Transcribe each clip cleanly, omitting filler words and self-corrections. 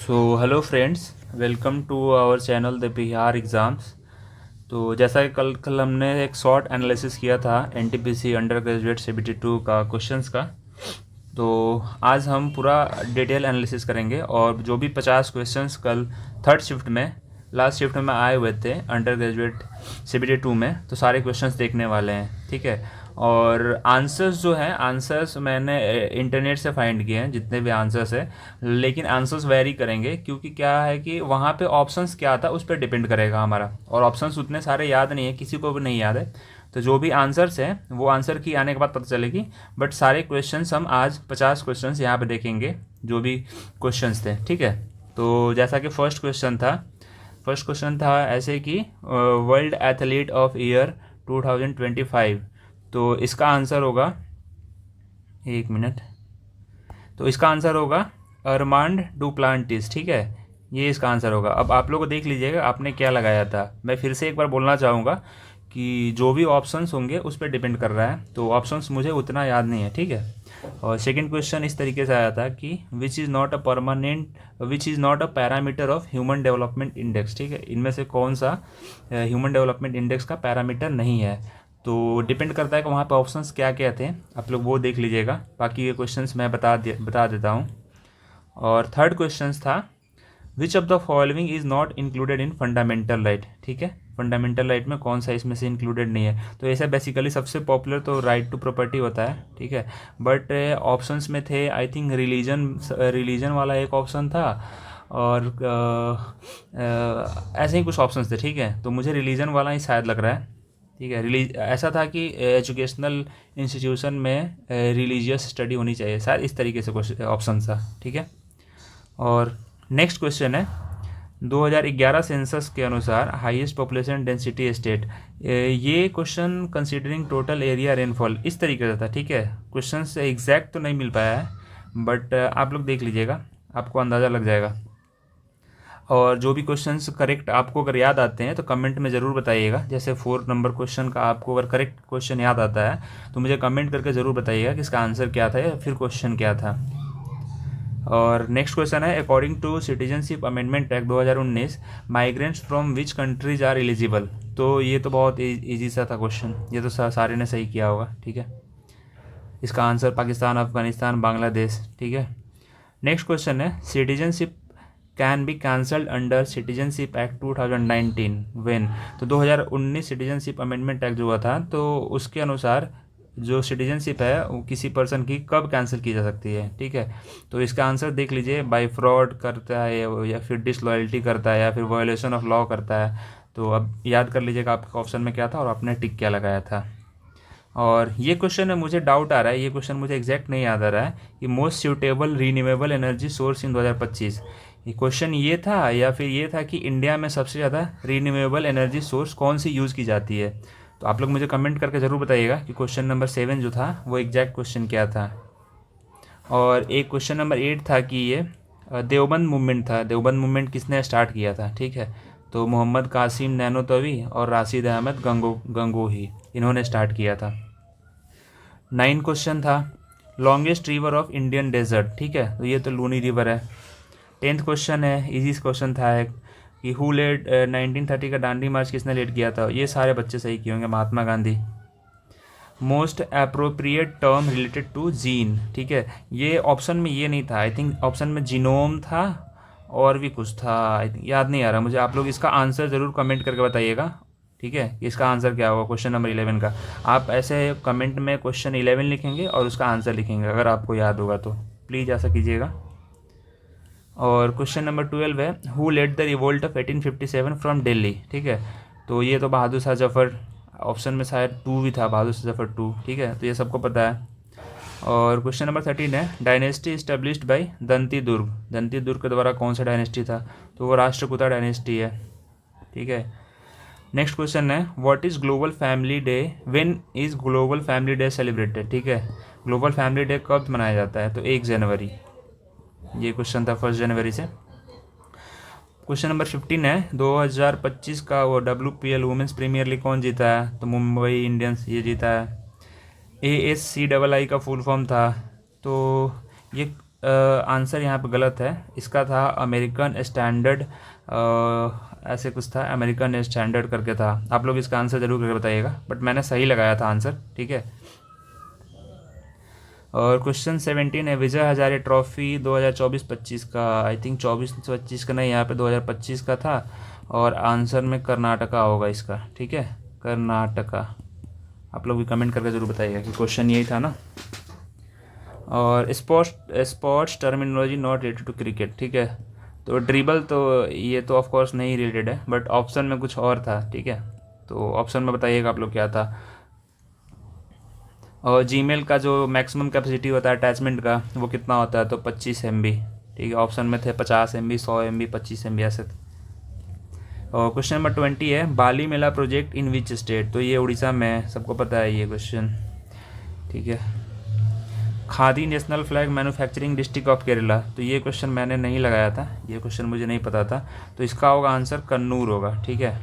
So hello friends, welcome to our channel the Bihar exams. तो जैसा कि कल हमने एक शॉर्ट एनालिसिस किया था एनटीपीसी अंडर ग्रेजुएट सीबीटी 2 का क्वेश्चंस का। तो आज हम पूरा डिटेल एनालिसिस करेंगे और जो भी 50 क्वेश्चंस कल थर्ड शिफ्ट में लास्ट शिफ्ट में आए हुए थे अंडर ग्रेजुएट सीबीटी 2 में, तो सारे क्वेश्चंस देखने वाले हैं। ठीक है। और आंसर्स जो हैं, आंसर्स मैंने इंटरनेट से फाइंड किए हैं जितने भी आंसर्स हैं, लेकिन आंसर्स वेरी करेंगे क्योंकि क्या है कि वहाँ पे ऑप्शंस क्या था उस पर डिपेंड करेगा हमारा, और ऑप्शंस उतने सारे याद नहीं है, किसी को भी नहीं याद है। तो जो भी आंसर्स हैं वो आंसर की आने के बाद पता चलेगी, बट सारे क्वेश्चंस हम आज 50 क्वेश्चंस यहाँ पे देखेंगे जो भी क्वेश्चंस थे। ठीक है। तो जैसा कि फर्स्ट क्वेश्चन था ऐसे कि वर्ल्ड एथलीट ऑफ ईयर 2025। तो इसका आंसर होगा, एक मिनट, तो इसका आंसर होगा अरमांड डुप्लांटिस। ठीक है, ये इसका आंसर होगा। अब आप लोग देख लीजिएगा आपने क्या लगाया था। मैं फिर से एक बार बोलना चाहूँगा कि जो भी ऑप्शंस होंगे उस पर डिपेंड कर रहा है, तो ऑप्शंस मुझे उतना याद नहीं है। ठीक है। और सेकंड क्वेश्चन इस तरीके से आया था कि विच is not a parameter of human development index. ठीक है, इनमें से कौन सा ह्यूमन डेवलपमेंट इंडेक्स का पैरामीटर नहीं है। तो डिपेंड करता है कि वहाँ पे ऑप्शंस क्या क्या थे, आप लोग वो देख लीजिएगा। बाकी ये क्वेश्चंस मैं बता देता हूँ। और थर्ड क्वेश्चंस था which of the following is not included in fundamental right. ठीक है, फंडामेंटल राइट में कौन सा इसमें से इंक्लूडेड नहीं है। तो ऐसा बेसिकली सबसे पॉपुलर तो राइट टू प्रॉपर्टी होता है। ठीक है, बट ऑप्शंस में थे आई थिंक रिलीजन वाला एक ऑप्शन था, और ऐसे ही कुछ ऑप्शंस थे। ठीक है, तो मुझे रिलीजन वाला ही शायद लग रहा है। ठीक है, ऐसा था कि एजुकेशनल इंस्टीट्यूशन में रिलीजियस स्टडी होनी चाहिए, शायद इस तरीके से ऑप्शन था। ठीक है। और नेक्स्ट क्वेश्चन है 2011 सेंसस के अनुसार हाईएस्ट पॉपुलेशन डेंसिटी स्टेट। ये question considering total area rainfall इस तरीके से था। ठीक है, क्वेश्चन से एग्जैक्ट तो नहीं मिल पाया है, बट आप लोग देख लीजिएगा, आपको अंदाज़ा लग जाएगा। और जो भी क्वेश्चंस करेक्ट आपको अगर याद आते हैं तो कमेंट में ज़रूर बताइएगा। जैसे 4 नंबर क्वेश्चन का आपको अगर करेक्ट क्वेश्चन याद आता है तो मुझे कमेंट करके ज़रूर बताइएगा कि इसका आंसर क्या था या फिर क्वेश्चन क्या था। और नेक्स्ट क्वेश्चन है according to citizenship amendment act 2019 migrants from which countries are eligible. तो ये तो बहुत ईजी सा था क्वेश्चन, ये तो सारे ने सही किया होगा। ठीक है, इसका आंसर पाकिस्तान, अफगानिस्तान, बांग्लादेश। ठीक है। नेक्स्ट क्वेश्चन है citizenship can be cancelled under citizenship act 2019 when. तो 2019 सिटीजनशिप अमेंडमेंट एक्ट जो हुआ था, तो उसके अनुसार जो सिटीजनशिप है वो किसी पर्सन की कब कैंसिल की जा सकती है। ठीक है, तो इसका आंसर देख लीजिए, बाय फ्रॉड करता है या फिर डिसलॉयल्टी करता है या फिर वायोलेशन ऑफ लॉ करता है। तो अब याद कर लीजिएगा आपका ऑप्शन में क्या था और आपने टिक क्या लगाया था। और ये क्वेश्चन में मुझे डाउट आ रहा है, ये क्वेश्चन मुझे एग्जैक्ट नहीं याद आ रहा है कि most suitable renewable energy source इन 2025। ये क्वेश्चन ये था या फिर ये था कि इंडिया में सबसे ज़्यादा रीन्यूएबल एनर्जी सोर्स कौन सी यूज़ की जाती है। तो आप लोग मुझे कमेंट करके ज़रूर बताइएगा कि क्वेश्चन नंबर 7 जो था वो एग्जैक्ट क्वेश्चन क्या था। और एक क्वेश्चन नंबर 8 था कि ये देवबंद मूवमेंट था, देवबंद मूवमेंट किसने स्टार्ट किया था। ठीक है, तो मोहम्मद कासिम नैनोतवी और राशिद अहमद गंगोही, इन्होंने स्टार्ट किया था। 9 क्वेश्चन था longest river of Indian desert. ठीक है, तो ये तो लूनी रिवर है। 10th क्वेश्चन है, इजी क्वेश्चन था एक कि हु लेड 1930 का दांडी मार्च किसने लीड किया था। ये सारे बच्चे सही किए होंगे, Mahatma Gandhi. Most appropriate term related to gene. ठीक है, ये ऑप्शन में ये नहीं था, आई थिंक ऑप्शन में जीनोम था और भी कुछ था, आई थिंक याद नहीं आ रहा मुझे। आप लोग इसका आंसर ज़रूर कमेंट करके बताइएगा। ठीक है, इसका आंसर क्या होगा क्वेश्चन नंबर 11 का। आप ऐसे कमेंट में क्वेश्चन 11 लिखेंगे और उसका आंसर लिखेंगे, अगर आपको याद होगा तो प्लीज़ ऐसा कीजिएगा। और क्वेश्चन नंबर 12 है who led the revolt of 1857 from Delhi. ठीक है, तो ये तो बहादुर शाह जफर, ऑप्शन में शायद 2 भी था, बहादुर शाह जफर 2। ठीक है, तो ये सबको पता है। और क्वेश्चन नंबर 13 है डायनेस्टी इस्टेब्लिश्ड बाय दंती दुर्ग। दंती दुर्ग के द्वारा कौन सा डायनेस्टी था, तो वो राष्ट्रकूटा डायनेस्टी है। ठीक है। नेक्स्ट क्वेश्चन है what is global family day, when is global family day celebrated. ठीक है, ग्लोबल फैमिली डे कब मनाया जाता है, तो 1 जनवरी। ये क्वेश्चन था 1 जनवरी से। क्वेश्चन नंबर 15 है 2025 का वो WPL वुमेंस प्रीमियर लीग कौन जीता है, तो मुंबई इंडियंस ये जीता है। ASCII का फुल फॉर्म था, तो ये आंसर यहाँ पे गलत है। इसका था अमेरिकन स्टैंडर्ड, ऐसे कुछ था, अमेरिकन स्टैंडर्ड करके था। आप लोग इसका आंसर ज़रूर करके बताइएगा, बट मैंने सही लगाया था आंसर, ठीक है। और क्वेश्चन 17 है, विजय हजारे ट्रॉफी 2024-25 का, आई थिंक 24-25 का नहीं, यहाँ पे 2025 का था, और आंसर में कर्नाटका होगा इसका, ठीक है, कर्नाटका। आप लोग भी कमेंट करके ज़रूर बताइएगा कि क्वेश्चन यही था ना। और sports terminology not related to cricket, ठीक है। तो ड्रिबल तो ये तो ऑफकोर्स नहीं रिलेटेड है, बट ऑप्शन में कुछ और था, ठीक है। तो ऑप्शन में बताइएगा आप लोग क्या था। और जीमेल का जो मैक्सिमम कैपेसिटी होता है अटैचमेंट का, वो कितना होता है, तो 25 MB, ठीक है। ऑप्शन में थे 50 MB, 100 MB, 25 MB ऐसे थे। और क्वेश्चन नंबर 20 है, बाली मेला प्रोजेक्ट इन विच स्टेट, तो ये उड़ीसा में, सबको पता है ये क्वेश्चन, ठीक है। Khadi national flag manufacturing district of Kerala, तो ये क्वेश्चन मैंने नहीं लगाया था, ये क्वेश्चन मुझे नहीं पता था, तो इसका होगा आंसर कन्नूर होगा, ठीक है।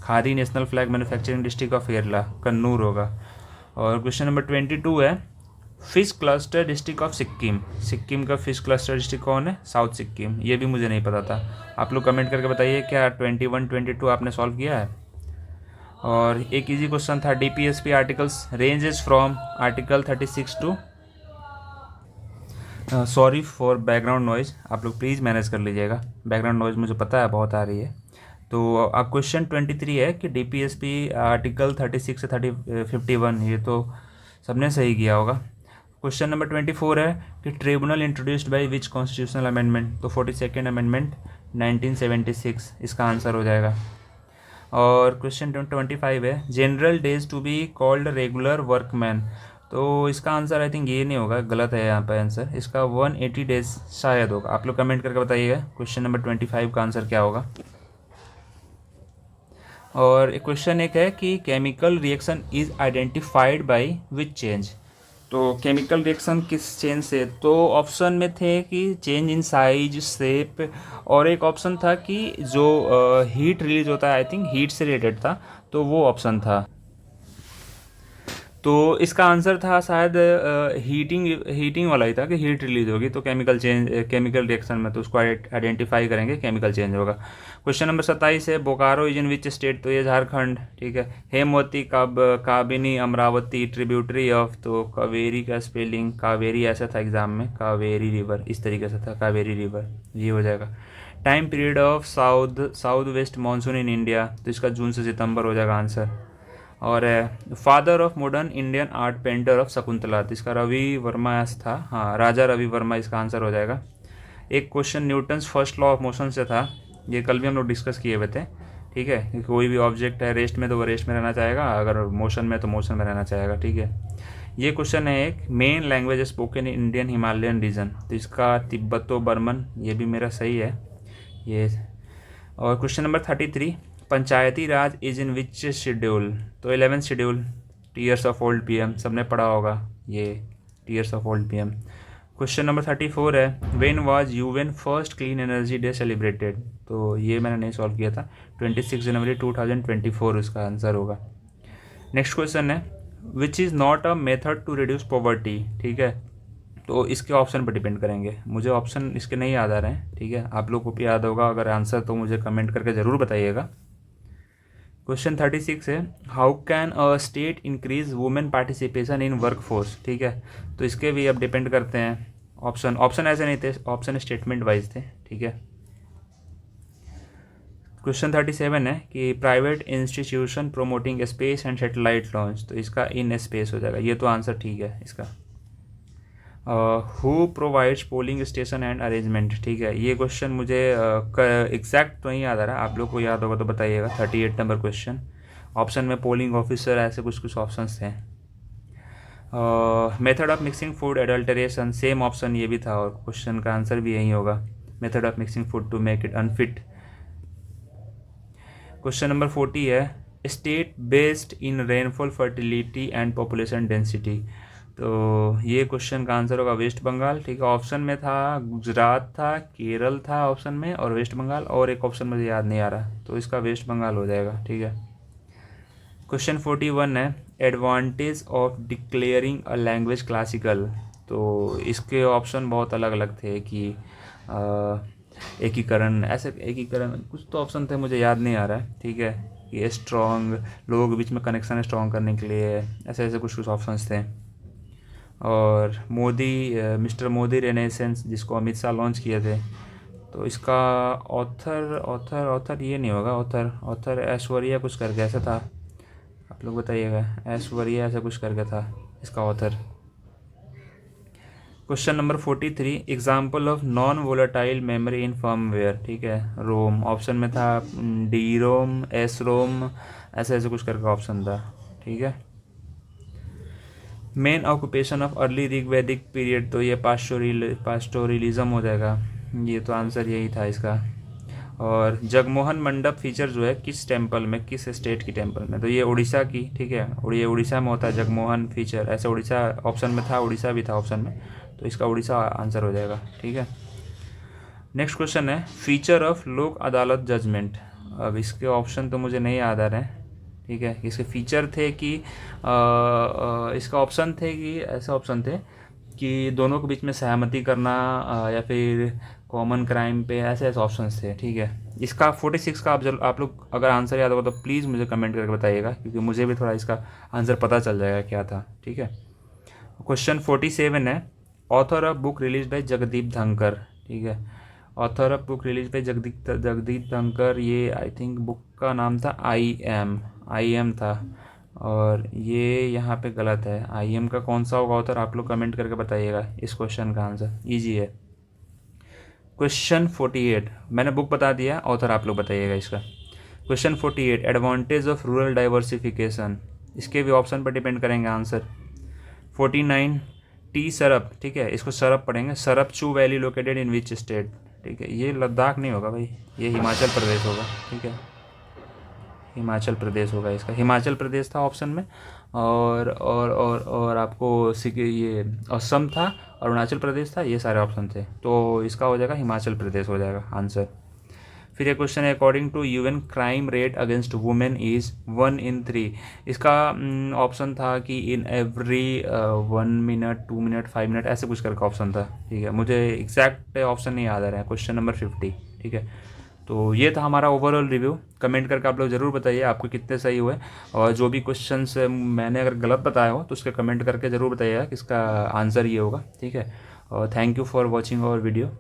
Khadi national flag manufacturing district of Kerala Kannur होगा। और क्वेश्चन नंबर 22 है, fish cluster district of Sikkim, Sikkim का फिश क्लस्टर डिस्ट्रिक्ट कौन है, साउथ सिक्किम, ये भी मुझे नहीं पता था। आप लोग कमेंट करके बताइए क्या 21, 22 आपने सॉल्व किया है। और एक इजी क्वेश्चन था, DPSP articles ranges from article 36 to, sorry for background noise, आप लोग प्लीज़ मैनेज कर लीजिएगा, बैकग्राउंड नॉइज़ मुझे पता है बहुत आ रही है। तो अब क्वेश्चन 23 है कि DPSP आर्टिकल 36 से 51, ये तो सबने सही किया होगा। क्वेश्चन नंबर 24 है कि tribunal introduced by which constitutional amendment, तो 42nd अमेंडमेंट 1976 इसका आंसर हो जाएगा। और क्वेश्चन 25 है, general days to be called regular workman, तो इसका आंसर आई थिंक ये नहीं होगा, गलत है यहाँ पर आंसर, इसका 180 डेज शायद होगा। आप लोग कमेंट करके बताइएगा क्वेश्चन नंबर 25 का आंसर क्या होगा। और क्वेश्चन एक है कि chemical reaction is identified by which change, तो केमिकल रिएक्शन किस चेंज से, तो ऑप्शन में थे कि चेंज इन साइज, शेप, और एक ऑप्शन था कि जो हीट रिलीज होता है, आई थिंक हीट से रिलेटेड था, तो वो ऑप्शन था। तो इसका आंसर था शायद हीटिंग वाला ही था कि हीट रिलीज होगी, तो केमिकल रिएक्शन में तो उसको आइडेंटिफाई करेंगे, केमिकल चेंज होगा। क्वेश्चन नंबर 27 है, Bokaro is in which state, तो ये झारखंड, ठीक है। हेमवती काबिनी अमरावती ट्रिब्यूटरी ऑफ, तो कावेरी का स्पेलिंग कावेरी ऐसा था एग्जाम में, कावेरी रिवर इस तरीके से था, कावेरी रिवर, ये हो जाएगा। Time period of south west monsoon in India, तो इसका जून से सितंबर हो जाएगा आंसर। और father of modern Indian art painter of Shakuntala, तो इसका रवि वर्मा ऐसा था, हाँ राजा रवि वर्मा इसका आंसर हो जाएगा। एक question Newton's first law of motion से था, ये कल भी हम लोग डिस्कस किए हुए थे, ठीक है, कि कोई भी ऑब्जेक्ट है रेस्ट में तो वो रेस्ट में रहना चाहेगा, अगर मोशन में तो मोशन में रहना चाहेगा, ठीक है। ये क्वेश्चन है, एक main language spoken in Indian Himalayan region, तो इसका तिब्बतो बर्मन, ये भी मेरा सही है ये। और question number 33, Panchayati Raj is in which schedule, तो 11th schedule, tears of old PM, सबने पढ़ा होगा ये, tears of old PM। Question number 34 है, when was UN first clean energy day celebrated, तो ये मैंने नहीं सॉल्व किया था, 26 जनवरी 2024 इसका आंसर होगा। नेक्स्ट क्वेश्चन है, which is not a method to reduce poverty, ठीक है, तो इसके ऑप्शन पर डिपेंड करेंगे, मुझे ऑप्शन इसके नहीं याद आ रहे हैं, ठीक है, आप लोग को भी याद होगा अगर आंसर, तो मुझे कमेंट करके ज़रूर बताइएगा। क्वेश्चन 36 है, how can a state increase women participation in work force, ठीक है, तो इसके भी अब डिपेंड करते हैं, ऑप्शन ऐसे नहीं थे, ऑप्शन स्टेटमेंट वाइज थे, ठीक है। क्वेश्चन 37 है कि private institution promoting space and satellite launch, तो इसका इन स्पेस हो जाएगा, ये तो आंसर ठीक है इसका। Who provides polling station and arrangement, ठीक है, ये क्वेश्चन मुझे एग्जैक्ट तो नहीं याद आ रहा, आप लोग को याद होगा तो बताइएगा। 38 नंबर क्वेश्चन, ऑप्शन में पोलिंग ऑफिसर ऐसे कुछ कुछ ऑप्शंस थे। Method of mixing food adulteration, same option ये भी था, और क्वेश्चन का आंसर भी यही होगा, method of mixing food to make it unfit. Question number 40 है, state based in rainfall fertility and population density, तो ये क्वेश्चन का आंसर होगा वेस्ट बंगाल, ठीक है। ऑप्शन में था गुजरात था, केरल था ऑप्शन में, और वेस्ट बंगाल, और एक ऑप्शन मुझे याद नहीं आ रहा, तो इसका वेस्ट बंगाल हो जाएगा, ठीक है। क्वेश्चन 41 है, advantage of declaring a language classical, तो इसके ऑप्शन बहुत अलग अलग थे कि एकीकरण, ऐसे एकीकरण कुछ तो ऑप्शन थे, मुझे याद नहीं आ रहा है, ठीक है। कि स्ट्रॉन्ग, लोगों के बीच में कनेक्शन स्ट्रॉन्ग करने के लिए, ऐसे ऐसे कुछ कुछ ऑप्शंस थे। और मिस्टर मोदी रेनेसेंस जिसको अमित शाह लॉन्च किए थे, तो इसका ऑथर ऑथर ऑथर ये नहीं होगा, ऑथर ऐश्वर्या कुछ करके ऐसा था, आप लोग बताइएगा। ऐश्वर्या ऐसा कुछ करके था इसका author. Question number 43, example of non volatile memory in firmware, ठीक है। रोम ऑप्शन में था, डी रोम, एस रोम, ऐसे ऐसे कुछ करके ऑप्शन था, ठीक है। Main occupation of early Rigvedic period, तो ये पास्टोरिलिज्म हो जाएगा, ये तो आंसर यही था इसका। और जगमोहन मंडप फीचर जो है किस टेम्पल में, किस स्टेट की टेम्पल में, तो ये उड़ीसा की, ठीक है। और ये उड़ीसा में होता है जगमोहन फीचर, ऐसे उड़ीसा ऑप्शन में था, उड़ीसा भी था ऑप्शन में, तो इसका उड़ीसा आंसर हो जाएगा, ठीक है। नेक्स्ट क्वेश्चन है फीचर ऑफ लोक अदालत जजमेंट। अब इसके ऑप्शन तो मुझे नहीं याद आ रहे हैं, ठीक है। इसके फीचर थे कि इसका ऑप्शन थे कि ऐसे ऑप्शन थे कि दोनों के बीच में सहमति करना, या फिर कॉमन क्राइम पे, ऐसे ऐसे ऑप्शंस थे, ठीक है। इसका 46 का आप लोग अगर आंसर याद होगा तो प्लीज़ मुझे कमेंट करके बताइएगा, क्योंकि मुझे भी थोड़ा इसका आंसर पता चल जाएगा क्या था, ठीक है। क्वेश्चन 47 है author of book release by Jagdeep धनकर, ठीक है। Author of book release by Jagdeep धनकर, ये आई थिंक बुक का नाम था आई एम था, और ये यहाँ पे गलत है। आई एम का कौन सा होगा ऑथर, आप लोग कमेंट करके बताइएगा इस क्वेश्चन का आंसर, ईजी है। क्वेश्चन 48, मैंने बुक बता दिया, ऑथर आप लोग बताइएगा इसका। Question 48, advantage of rural diversification, इसके भी ऑप्शन पर डिपेंड करेंगे आंसर। 49, टी सरप, ठीक है, इसको सरप पढ़ेंगे, सरपचू valley located in which state, ठीक है। ये लद्दाख नहीं होगा भाई, ये हिमाचल प्रदेश होगा, ठीक है। हिमाचल प्रदेश होगा इसका, हिमाचल प्रदेश था ऑप्शन में, और आपको ये असम था, अरुणाचल प्रदेश था, ये सारे ऑप्शन थे, तो इसका हो जाएगा हिमाचल प्रदेश हो जाएगा आंसर। फिर ये क्वेश्चन है according to UN crime rate against women is 1 in 3, इसका ऑप्शन था कि in every 1 minute, 2 minute, 5 minute, ऐसे कुछ करके ऑप्शन था, ठीक है। मुझे एग्जैक्ट ऑप्शन नहीं याद आ रहा है। क्वेश्चन नंबर 50, ठीक है। तो ये था हमारा ओवरऑल रिव्यू। कमेंट करके आप लोग ज़रूर बताइए आपको कितने सही हुए, और जो भी क्वेश्चंस मैंने अगर गलत बताया हो तो उसके कमेंट करके ज़रूर बताइएगा कि इसका आंसर ये होगा, ठीक है। और thank you for watching our video.